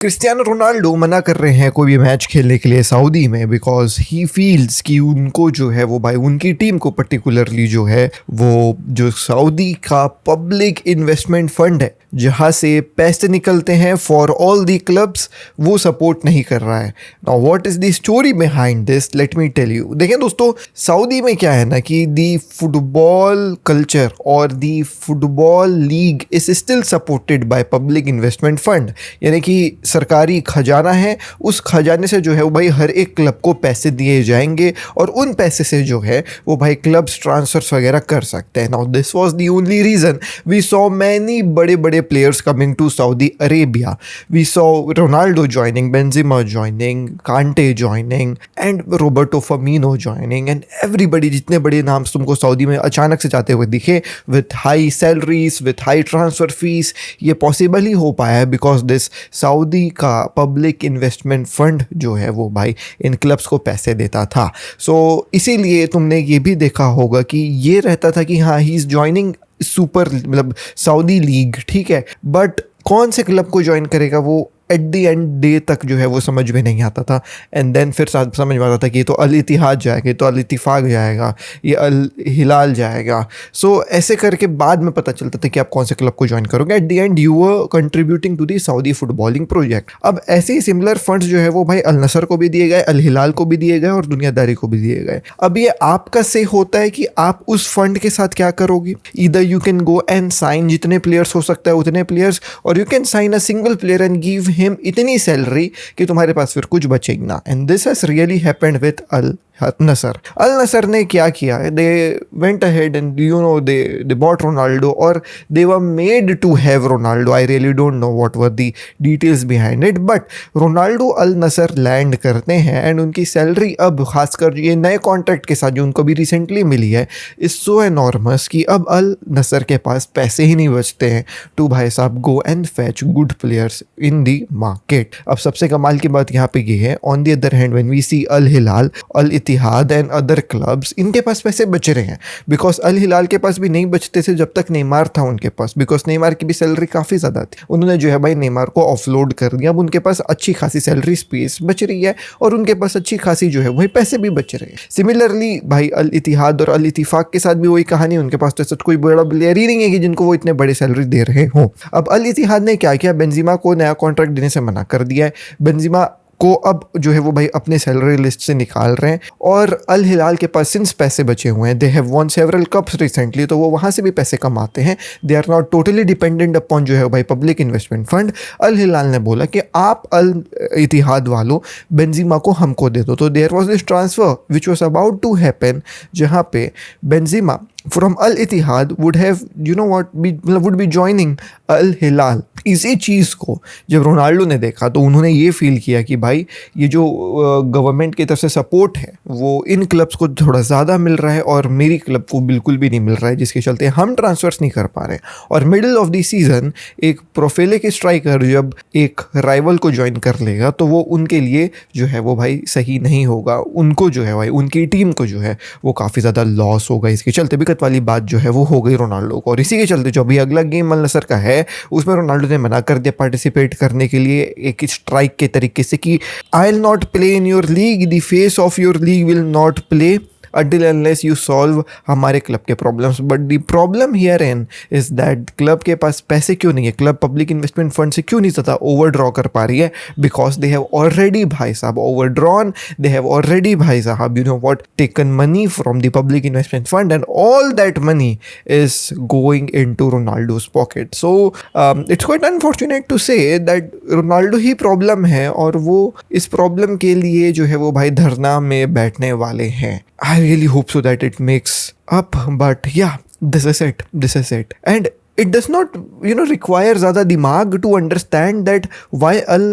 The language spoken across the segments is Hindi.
क्रिस्टियानो रोनाल्डो मना कर रहे हैं कोई भी मैच खेलने के लिए सऊदी में बिकॉज ही फील्स कि उनको जो है वो भाई उनकी टीम को पर्टिकुलरली जो है वो जो सऊदी का पब्लिक इन्वेस्टमेंट फंड है जहाँ से पैसे निकलते हैं फॉर ऑल दी क्लब्स वो सपोर्ट नहीं कर रहा है। Now what is the story behind this, let me tell you. देखिए दोस्तों, सऊदी में क्या है ना कि दी फुटबॉल कल्चर और the football league is still supported by public investment fund, यानी कि सरकारी खजाना है, उस खजाने से जो है वो भाई हर एक क्लब को पैसे दिए जाएंगे और उन पैसे से जो है वो भाई क्लब्स ट्रांसफर्स वगैरह कर सकते हैं। Now this was the only reason we saw many बड़े बड़े players coming to Saudi Arabia. We saw Ronaldo joining, Benzema joining, Kante joining, and Roberto Firmino joining, and everybody जितने बड़े नाम तुमको सऊदी में अचानक से जाते हुए दिखे with high salaries, with high transfer fees, ये पॉसिबल ही हो पाया है बिकॉज दिस सऊदी का पब्लिक इन्वेस्टमेंट फंड जो है वो भाई इन क्लब्स को पैसे देता था। सो इसीलिए तुमने ये भी देखा होगा कि ये रहता था कि हाँ ही इज़ ज्वाइनिंग सुपर मतलब सऊदी लीग, ठीक है, बट कौन से क्लब को ज्वाइन करेगा वो एट द एंड डे तक जो है वो समझ में नहीं आता था। एंड देन फिर समझ में आता था कि ये तो अल इतिहाद जाएगा, ये तो अल इत्तिफाक जाएगा, ये अल हिलाल जाएगा। सो ऐसे करके बाद में पता चलता था कि आप कौन से क्लब को ज्वाइन करोगे। At the end you were contributing to the Saudi footballing project. अब ऐसे ही सिमिलर फंड्स जो है वो भाई अल नसर को भी दिए गए, अल हिलाल को भी दिए गए और दुनियादारी को भी दिए गए। अब ये आपका से होता है कि आप उस फंड के साथ क्या करोगे। Either you can go and sign जितने प्लेयर्स हो सकता है उतने players, or you can sign a single player and give him इतनी सैलरी कि तुम्हारे पास फिर कुछ बचेगी ना। And this has really happened with Al Nassr. Al Nassr ने क्या किया, they went ahead and you know they bought Ronaldo और they were made to have Ronaldo. I really don't know what were the details behind it, but Ronaldo Al Nassr land करते हैं एंड उनकी सैलरी अब खासकर ये नए कॉन्ट्रैक्ट के साथ जो उनको भी रिसेंटली मिली है इज सो एनॉर्मस कि अब अल नसर के पास पैसे ही नहीं बचते हैं टू भाई साहब go and fetch good players in the market. अब सबसे कमाल की बात यहाँ पे ये है, on the other hand when we see Al Hilal, Al Ittihad and other clubs, इनके पास पैसे बच रहे हैं बिकॉज अल हिलाल के पास भी नहीं बचते थे जब तक नेमार था उनके पास, बिकॉज नेमार की भी सैलरी काफ़ी ज़्यादा थी। उन्होंने जो है भाई नेमार को ऑफलोड कर दिया, अब उनके पास अच्छी खासी सैलरी स्पेस बच रही है और उनके पास अच्छी खासी जो है वही पैसे भी बच रहे हैं। सिमिलरली भाई अल इत्तिहाद और अल इत्तिफाक के साथ भी वही कहानी, उनके पास तो ऐसा कोई बड़ा प्लेयर ही नहीं है कि जिनको वो इतने बड़े सैलरी दे रहे हों। अब अल इत्तिहाद ने क्या किया, बेंजिमा को नया कॉन्ट्रैक्ट देने से मना कर दिया है। बेंजिमा को अब जो है वो भाई अपने सैलरी लिस्ट से निकाल रहे हैं और अल हिलाल के पास सिंस पैसे बचे हुए हैं, they have won several cups recently, तो वो वहाँ से भी पैसे कमाते हैं। They are not totally dependent upon जो है भाई public investment fund. Al Hilal ने बोला कि आप अल इत्तिहाद वालों बेंजिमा को हमको दे दो, तो there was this transfer which was about to happen जहाँ पे Benzema from Al Ittihad would have would be joining Al Hilal। इसी चीज़ को जब रोनाल्डो ने देखा तो उन्होंने ये फील किया कि भाई ये जो गवर्नमेंट की तरफ से सपोर्ट है वो इन क्लब्स को थोड़ा ज़्यादा मिल रहा है और मेरी क्लब को बिल्कुल भी नहीं मिल रहा है, जिसके चलते हम ट्रांसफर्स नहीं कर पा रहे। और मिडिल ऑफ द सीज़न एक प्रोफेलिक स्ट्राइकर जब एक राइवल को ज्वाइन कर लेगा तो वो उनके लिए जो है वो भाई सही नहीं होगा, उनको जो है भाई उनकी टीम को जो है वो काफ़ी ज़्यादा लॉस होगा। इसके चलते वाली बात जो है वो हो गई रोनाल्डो को, और इसी के चलते जो अभी अगला गेम अल नसर का है उसमें रोनाल्डो ने मना कर दिया पार्टिसिपेट करने के लिए एक स्ट्राइक के तरीके से कि I will not play in your league, the face of your league will not play until unless you solve हमारे क्लब के problems. But the problem here in is that club के पास पैसे क्यों नहीं है, क्लब पब्लिक इन्वेस्टमेंट फंड से क्यों नहीं ज़्यादा ओवर ड्रॉ कर पा रही है, बिकॉज दे हैव ऑलरेडी भाई साहब overdrawn, they have already भाई साहब you know what taken money from the public investment fund and all that money is going into Ronaldo's pocket. So it's quite unfortunate to say that Ronaldo ही प्रॉब्लम है और वो इस प्रॉब्लम के लिए जो है वो भाई धरना में बैठने वाले हैं। I really hope so that it makes up, but yeah, this is it. And it does not, require ज़्यादा दिमाग to understand that why Al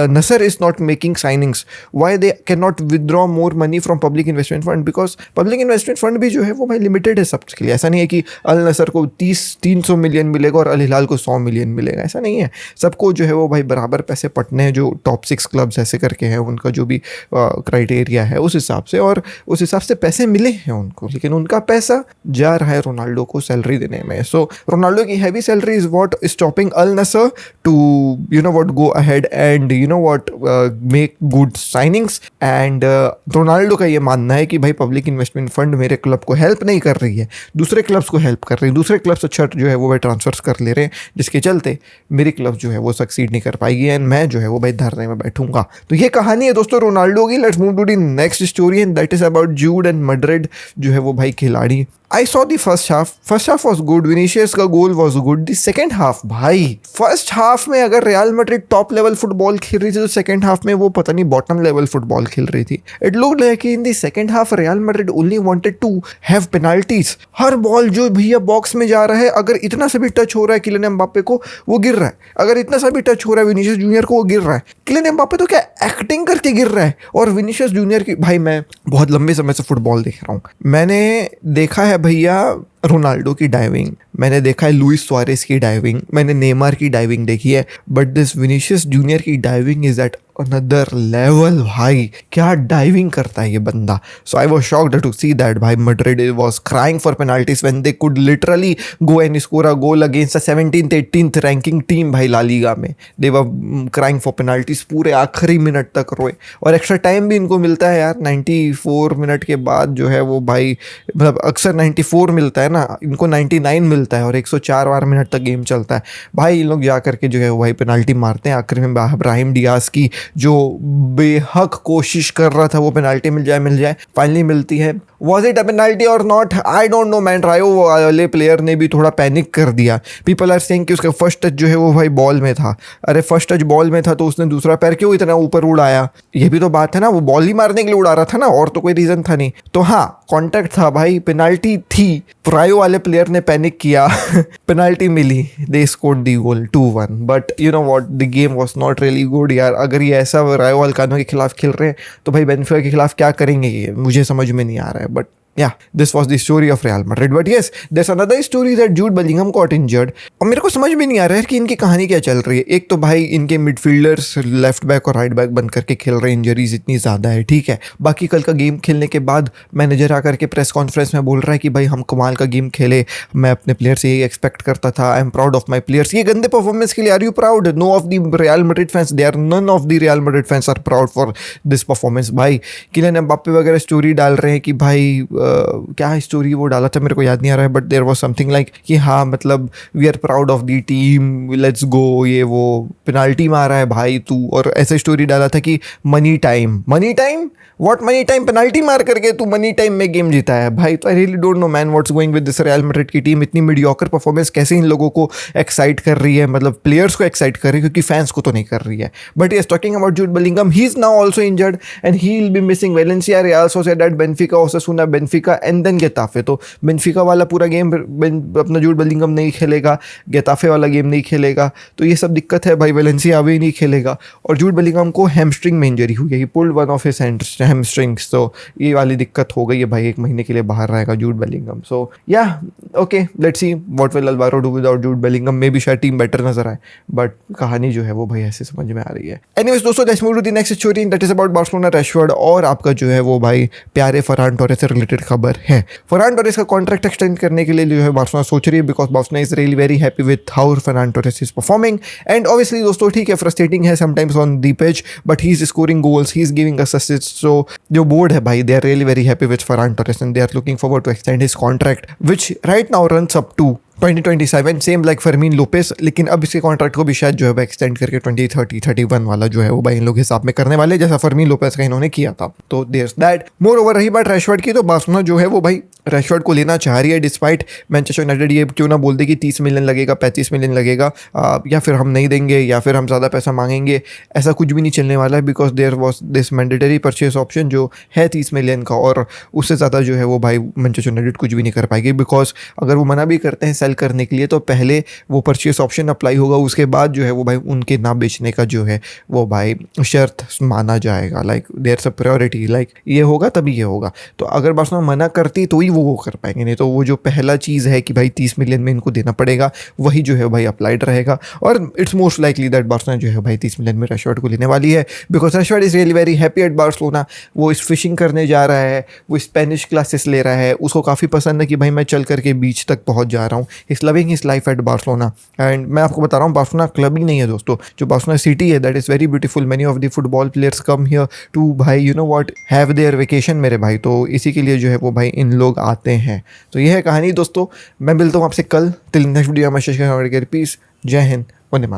Nasser is not making signings, why they cannot withdraw more money from public investment fund? Because public investment fund भी जो है वो भाई लिमिटेड है सबके लिए. ऐसा नहीं है कि अल नसर को 300 मिलियन मिलेगा और अल हिलाल को 100 मिलियन मिलेगा, ऐसा नहीं है. सबको जो है वो भाई बराबर पैसे पटने हैं. जो टॉप 6 क्लब्स ऐसे करके हैं, उनका जो भी क्राइटेरिया है उस हिसाब से, और उस हिसाब से पैसे मिले हैं उनको, लेकिन उनका पैसा जा रहा है रोनाल्डो को सैलरी देने में. सो रोनाल्डो की heavy salary is what stopping Al Nassr to go ahead and make good signings. And Ronaldo का ये मानना है कि भाई पब्लिक इन्वेस्टमेंट फंड मेरे क्लब को हेल्प नहीं कर रही है, दूसरे क्लब्स को हेल्प कर रही है. दूसरे क्लब्स अच्छा जो है वो भाई ट्रांसफर्स कर ले रहे हैं, जिसके चलते मेरी क्लब जो है वो सक्सीड नहीं कर पाएगी एंड मैं जो है वो भाई धरने में बैठूंगा. तो ये कहानी है दोस्तों रोनाल्डो की. Let's move to the next story and that is about Jude and Madrid जो है वो भाई खिलाड़ी. I saw the first half. First half was good. Vinicius का गोल was good. The second half भाई, फर्स्ट हाफ में अगर real Madrid top level football खेल रही थी तो सेकंड हाफ में वो पता नहीं बॉटम लेवल फुटबॉल खेल रही थी. It looked like in the second half Real Madrid only wanted to have penalties. हर बॉल जो भैया बॉक्स में जा रहा है, अगर इतना सा भी टच हो रहा है किलियन एम्बाप्पे को वो गिर रहा है, अगर इतना सा भी टच हो रहा है विनीशियस जूनियर को वो गिर रहा है. किलियन एम्बाप्पे तो क्या एक्टिंग करके गिर रहा है, और विनीशियस जूनियर की भाई, मैं बहुत लंबे समय से फुटबॉल देख रहा हूँ. मैंने देखा है भैया रोनाल्डो की डाइविंग, मैंने देखा है लुइस सुआरेस की डाइविंग, मैंने नेमार की डाइविंग देखी है, बट दिस विनीशियस जूनियर की diving is at another level. भाई क्या डाइविंग करता है ये बंदा. So I was shocked to see that भाई Madrid was crying for penalties when they could literally go and score a goal against the 17th 18th ranking team भाई ला लीगा में. They were crying for penalties पूरे आखिरी मिनट तक रोए, और एक्स्ट्रा टाइम भी इनको मिलता है यार 94 मिनट के बाद जो है वो भाई, मतलब अक्सर 94 मिलता है ना, इनको 99 मिलता है और 104 बार मिनट तक गेम चलता है. भाई इन लोग जा करके जो है वो भाई पेनल्टी मारते हैं. आखिर में ब्राहिम डियाज की जो बेहक कोशिश कर रहा था वो पेनल्टी मिल जाए, फाइनली मिलती है. वॉज इट अ पेनल्टी और not, I don't know man. रायो वाले प्लेयर ने भी थोड़ा पैनिक कर दिया. पीपल आर सेइंग कि उसका फर्स्ट टच जो है वो भाई बॉल में था. अरे फर्स्ट टच बॉल में था तो उसने दूसरा पैर क्यों इतना ऊपर उड़ाया, ये भी तो बात है ना. वो बॉल ही मारने के लिए उड़ा रहा था ना, और तो कोई रीजन था नहीं. तो हाँ, कॉन्टैक्ट था भाई, पेनल्टी थी. रायो वाले प्लेयर ने पैनिक किया, पेनल्टी मिली, they scored the goal 2-1. But you know what, the game was not really good यार. अगर ये ऐसा रायो वालकानो के खिलाफ खेल रहे हैं तो भाई बेनफिका के खिलाफ क्या करेंगे ये मुझे समझ में नहीं आ रहा है. But yeah, this was the story of Real Madrid. But yes, there's another story that Jude Bellingham got injured. और मेरे को समझ में नहीं आ रहा है कि इनकी कहानी क्या चल रही है. एक तो भाई इनके मिडफील्डर्स लेफ्ट बैक और राइट बैक बन करके खेल रहे हैं, इंजरीज इतनी ज़्यादा है, ठीक है. बाकी कल का गेम खेलने के बाद मैनेजर आकर के प्रेस कॉन्फ्रेंस में बोल रहा है कि भाई हम कमाल का गेम खेले, मैं अपने प्लेयर से यही एक्सपेक्ट करता था, I am proud of my players. ये गंदे परफॉर्मेंस के लिए are you proud? No of the Real Madrid fans, they are none of the Real Madrid fans are proud for this performance. भाई किलियन एम्बाप्पे वगैरह स्टोरी डाल रहे हैं कि भाई क्या स्टोरी वो डाला था मेरे को याद नहीं आ रहा है, but there was something like कि हाँ मतलब we are proud of the team, let's go, ये वो पेनाल्टी मारा है भाई तू. और ऐसे स्टोरी डाला था कि money time what money time, penalty मार करके तू मनी टाइम में गेम जीता है भाई. तो आई really don't no man what's going with this real Madrid की टीम. इतनी मीडियोकर परफॉर्मेंस कैसे इन लोगों को एक्साइट कर रही है, मतलब प्लेयर्स को एक्साइट कर रही है, क्योंकि फैंस को तो नहीं कर रही है. But yes, talking about Jude Bellingham, he is now also injured and he will be missing Valencia, Real Sociedad, Benfica, Osasuna, Benfica and then Getafe. तो बेनफिका वाला पूरा गेम अपना जूड बेलिंगम नहीं खेलेगा, गेताफे वाला गेम नहीं खेलेगा, तो ये सब दिक्कत है भाई. वेलेंसिया अभी नहीं खेलेगा, और जूड बेलिंगम को हैमस्ट्रिंग में इंजरी हुई है, ही pulled one of his hamstrings. तो ये वाली दिक्कत हो गई है भाई, 1 महीने के लिए बाहर रहेगा जूड Bellingham. So yeah okay, let's see what will Alvaro do without Jude Bellingham. Maybe शायद टीम बेटर नजर आए, बट कहानी जो है वो भाई ऐसे समझ में आ रही है. एनीवेज दोस्तों, let's move to the next story, that is about Barcelona Rashford. और आपका जो है वो भाई प्यारे फरहान टोरेस से रिलेटेड खबर है. फरहान टोरेस का कॉन्ट्रैक्ट एक्सटेंड करने के लिए जो है बार्सिलोना सोच रही है, because Barcelona is really very happy with how Ferran Torres is performing. And obviously दोस्तों ठीक है, फ्रस्ट्रेटिंग है sometimes on the pitch, but he is scoring goals, he is giving assists. So जो बोर्ड है भाई, they are really very happy with Ferran Torres and they are looking forward to extend his contract, which right now runs up to 2027, same like Fermin Lopez. लेकिन अब इसके कॉन्ट्रैक्ट को भी शायद जो है एक्सटेंड करके 2030-31 वाला जो है वो भाई इन लोग हिसाब में करने वाले, जैसा फर्मीन लोपेस का इन्होंने किया था. तो देयर दैट. मोर ओवर रही बात रैशफोर्ड की, तो बार्सिलोना जो है वो भाई रैशफोर्ड को लेना चाह रही है, डिस्पाइट मैनचेस्टर यूनाइटेड ये क्यों ना बोल दे कि 30 मिलियन लगेगा, 35 मिलियन लगेगा, या फिर हम नहीं देंगे या फिर हम ज़्यादा पैसा मांगेंगे। ऐसा कुछ भी नहीं चलने वाला है, because there was this mandatory purchase option जो है 30 मिलियन का, और उससे ज़्यादा जो है वो भाई मैनचेस्टर यूनाइटेड कुछ भी नहीं कर पाएगी। बिकॉज अगर वो मना भी करते हैं सेल करने के लिए तो पहले वो परचेस ऑप्शन अप्लाई होगा, उसके बाद जो है वो भाई उनके ना बेचने का जो है वो भाई शर्त माना जाएगा। Like there a priority, like ये होगा तभी ये होगा। तो अगर बार्सिलोना मना करती तो ही वो कर पाएंगे, नहीं तो वो जो पहला चीज़ है कि भाई 30 मिलियन में इनको देना पड़ेगा वही जो है भाई अप्लाइड रहेगा। और it's most likely that Barcelona जो है भाई 30 मिलियन में रैशफोर्ड को लेने वाली है, because Rashford is really very happy at Barcelona. वो इस फिशिंग करने जा रहा है, वो स्पेनिश क्लासेस ले रहा है, उसको काफ़ी पसंद है कि भाई मैं चल करके बीच तक पहुंच जा रहा हूँ। इस loving his life at Barcelona. And मैं आपको बता रहा हूँ बार्सिलोना क्लब ही नहीं है दोस्तों, जो बार्सिलोना सिटी है that is very beautiful. Many of the football players come here to भाई you know what have their vacation मेरे भाई, तो इसी के लिए जो है वो भाई इन लोग आते हैं। तो यह है कहानी दोस्तों। मैं मिलता हूँ आपसे कल। टिल नेक्स्ट वीडियो में पीस। जय हिंद, वंदे मातरम।